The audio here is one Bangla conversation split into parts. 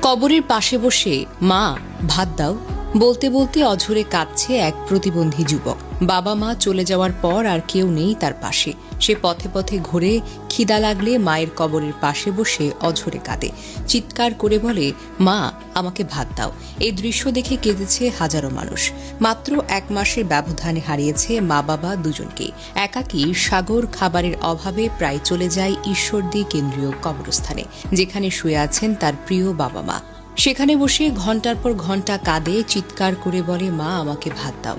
কবরের পাশে বসে মা ভাত দাও বলতে বলতে অঝরে কাঁদছে এক প্রতিবন্ধী যুবক। বাবা মা চলে যাওয়ার পর আর কেউ নেই তার পাশে। সে পথে পথে ঘুরে খিদা লাগলে মায়ের কবরের পাশে বসে অঝরে কাঁদে, চিৎকার করে বলে, মা আমাকে ভাত দাও। এই দৃশ্য দেখে কেঁদেছে হাজারো মানুষ। মাত্র 1 মাসের ব্যবধানে হারিয়েছে মা বাবা দুজনকে। একাকী সাগর খাবারের অভাবে প্রায় চলে যায় ঈশ্বরদী কেন্দ্রীয় কবরস্থানে, যেখানে শুয়ে আছেন তার প্রিয় বাবা মা। সেখানে বসে ঘন্টার পর ঘন্টা কাঁদে, চিৎকার করে বলে, মা আমাকে ভাত দাও।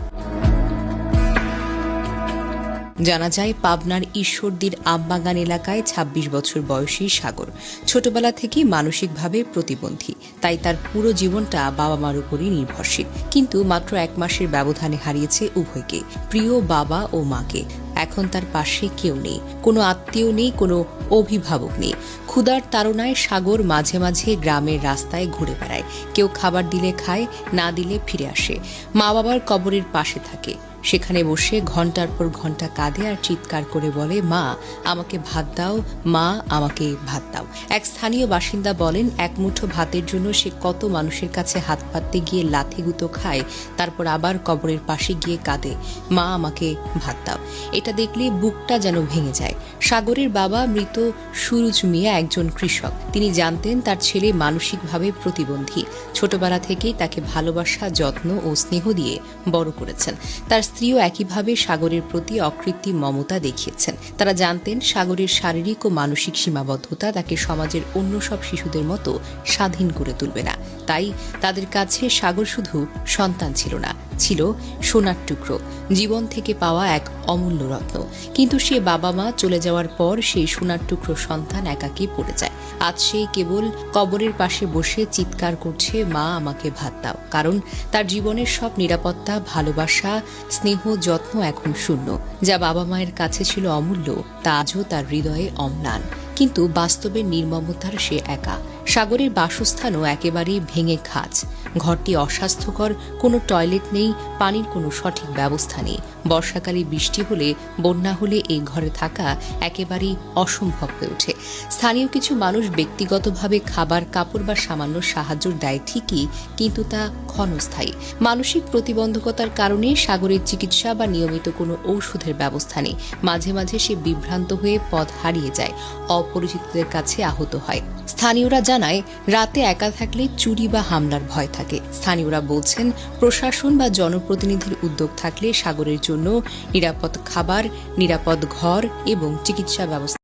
জানা যায় পাবনার ঈশ্বরদীর আমবাগান এলাকায় ২৬ বছর বয়সী সাগর ছোটবেলা থেকেই মানসিকভাবে প্রতিবন্ধী, তাই তার পুরো জীবনটা বাবা মার উপরই নির্ভরশীল। কিন্তু মাত্র 1 মাসের ব্যবধানে হারিয়েছে উভয়কে, প্রিয় বাবা ও মাকে। এখন তার পাশে কেউ নেই, কোনো আত্মীয় নেই, কোনো অভিভাবক নেই। ক্ষুধার তাড়নায় সাগর মাঝে মাঝে গ্রামের রাস্তায় ঘুরে বেড়ায়। কেউ খাবার দিলে খায়, না দিলে ফিরে আসে। মা বাবার কবরের পাশে থাকে, সেখানে বসে ঘন্টার পর ঘন্টা কাঁদে আর চিৎকার করে বলে, মা আমাকে ভাত দাও, মা আমাকে ভাত দাও। এক স্থানীয় বাসিন্দা বলেন, এক মুঠো ভাতের জন্য সে কত মানুষের কাছে হাত পাততে গিয়ে লাথিগুতো খায়, তারপর আবার কবরের পাশে গিয়ে কাঁদে, মা আমাকে ভাত দাও। এটা দেখলে বুকটা যেন ভেঙে যায়। সাগরের বাবা মৃত সুরুজ মিয়া একজন কৃষক। তিনি জানতেন তার ছেলে মানসিকভাবে প্রতিবন্ধী। ছোটবেলা থেকেই তাকে ভালোবাসা, যত্ন ও স্নেহ দিয়ে বড় করেছেন। তার স্ত্রীও একইভাবে সাগরের প্রতি অকৃত্রিম মমতা দেখিয়েছেন। তারা জানতেন সাগরের শারীরিক ও মানসিক সীমাবদ্ধতা তাকে সমাজের অন্য সব শিশুদের মতো স্বাধীন করে তুলবে না। তাই তাদের কাছে সাগর শুধু সন্তান ছিল না, ছিল সোনার টুকরো, জীবন থেকে পাওয়া এক অমূল্য রত্ন। কিন্তু সে বাবা মা চলে যাওয়ার পর সেই সোনার টুকরো সন্তান একাকী পড়ে যায়। আজ সে কেবল কবরের পাশে বসে চিৎকার করছে, মা আমাকে ভাত দাও। কারণ তার জীবনের সব নিরাপত্তা, ভালোবাসা, স্নেহ, যত্ন এখন শূন্য। যা বাবা মায়ের কাছে ছিল অমূল্য, তা আজও তার হৃদয়ে অম্লান। কিন্তু বাস্তবের নির্মমতার সে একা। সাগরের বাসস্থানও একেবারেই ভেঙে খাঁজ। ঘরটি অস্বাস্থ্যকর, কোনো টয়লেট নেই, পানির কোনো সঠিক ব্যবস্থা নেই। বর্ষাকালে বৃষ্টি হলে, বন্যা হলে এই ঘরে থাকা একেবারেই অসম্ভব হয়ে ওঠে। স্থানীয় কিছু মানুষ ব্যক্তিগতভাবে খাবার, কাপড় বা সামান্য সাহায্য দেয় ঠিকই, কিন্তু তা ক্ষণস্থায়ী। মানসিক প্রতিবন্ধকতার কারণে সাগরের চিকিৎসা বা নিয়মিত কোনো ঔষধের ব্যবস্থা নেই। মাঝে মাঝে সে বিভ্রান্ত হয়ে পথ হারিয়ে যায়, অপরিচিতদের কাছে আহত হয়। স্থানীয়রা জানায়, রাতে একা থাকলে চুরি বা হামলার ভয় থাকে। স্থানীয়রা বলছেন, প্রশাসন বা জনপ্রতিনিধির উদ্যোগ থাকলে সাগরের জন্য নিরাপদ খাবার, নিরাপদ ঘর এবং চিকিৎসা ব্যবস্থা